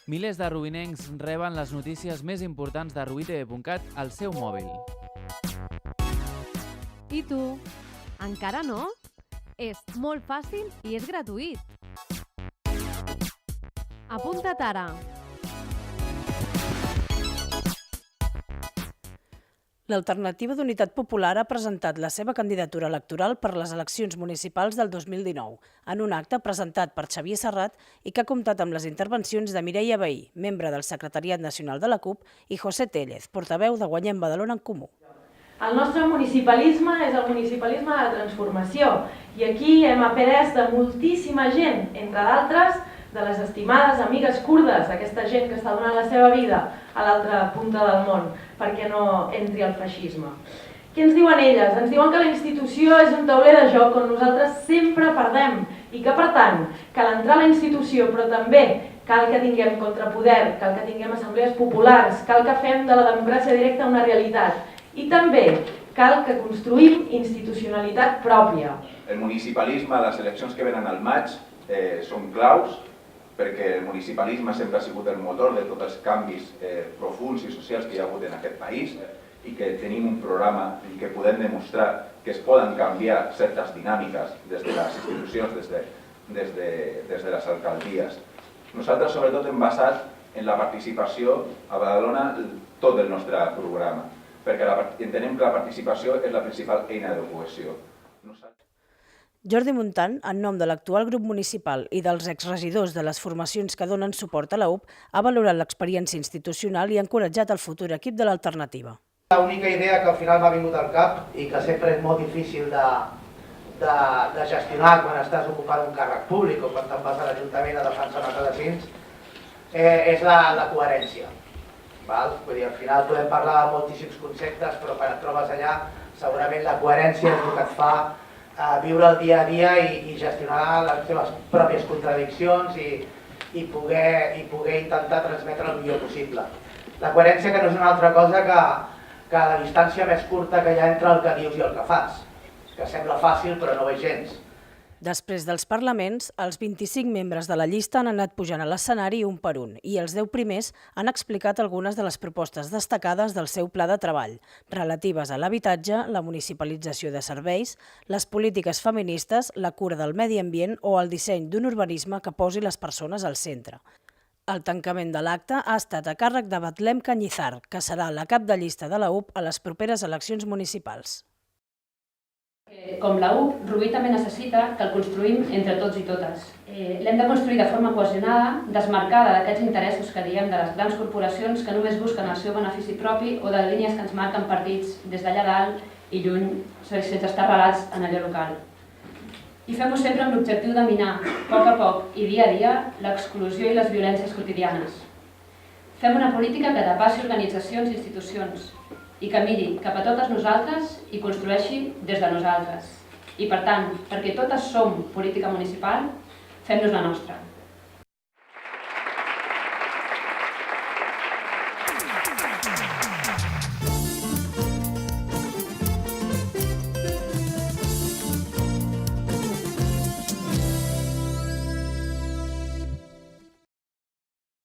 Milers de rubinencs reben les notícies més importants de rubitv.cat al seu mòbil. I tu? Encara no? És molt fàcil i és gratuït. Apunta't ara! L'Alternativa d'Unitat Popular ha presentat la seva candidatura electoral per les eleccions municipals del 2019, en un acte presentat per Xavier Serrat i que ha comptat amb les intervencions de Mireia Vehí, membre del Secretariat Nacional de la CUP, i José Tellez, portaveu de Guanyem Badalona en Comú. El nostre municipalisme és el municipalisme de la transformació i aquí hem après de moltíssima gent, entre d'altres de les estimades amigues kurdes, aquesta gent que està donant la seva vida a l'altra punta del món perquè no entri el feixisme. Què ens diuen elles? Ens diuen que la institució és un tauler de joc on nosaltres sempre perdem i que, per tant, cal entrar a la institució, però també cal que tinguem contrapoder, cal que tinguem assemblees populars, cal que fem de la democràcia directa una realitat i també cal que construïm institucionalitat pròpia. El municipalisme, les eleccions que venen al maig són claus perquè el municipalisme sempre ha sigut el motor de tots els canvis profunds i socials que hi ha hagut en aquest país i que tenim un programa i que podem demostrar que es poden canviar certes dinàmiques des de les institucions, des de les alcaldies. Nosaltres sobretot hem basat en la participació a Badalona tot el nostre programa, perquè entenem que la participació és la principal eina de cohesió. Jordi Montant, en nom de l'actual grup municipal i dels exregidors de les formacions que donen suport a la UP, ha valorat l'experiència institucional i ha encoratjat el futur equip de l'Alternativa. L'única idea que al final m'ha vingut al cap i que sempre és molt difícil de gestionar quan estàs ocupant un càrrec públic o quan te'n vas a l'Ajuntament a defensar els adecins és la coherència. Vull dir, al final podem parlar de moltíssims conceptes, però quan et trobes allà segurament la coherència és el que et fa viure el dia a dia i gestionar les teves pròpies contradiccions i poder intentar transmetre el millor possible. La coherència que no és una altra cosa que la distància més curta que hi ha entre el que dius i el que fas, que sembla fàcil però no ho és gens. Després dels parlaments, els 25 membres de la llista han anat pujant a l'escenari un per un i els 10 primers han explicat algunes de les propostes destacades del seu pla de treball, relatives a l'habitatge, la municipalització de serveis, les polítiques feministes, la cura del medi ambient o el disseny d'un urbanisme que posi les persones al centre. El tancament de l'acte ha estat a càrrec de Betlem Cañizar, que serà la cap de llista de la UP a les properes eleccions municipals. Com la UP, Rubí també necessita que el construïm entre tots i totes. L'hem de construir de forma cohesionada, desmarcada d'aquests interessos que diem de les grans corporacions que només busquen el seu benefici propi o de línies que ens marquen partits des d'allà dalt i lluny, sense estar arrelats en allò local. I fem-ho sempre amb l'objectiu de minar, a poc i dia a dia, l'exclusió i les violències quotidianes. Fem una política que depassi organitzacions i institucions, i que miri cap a totes nosaltres i construeixi des de nosaltres. I per tant, perquè totes som política municipal, fem-nos la nostra.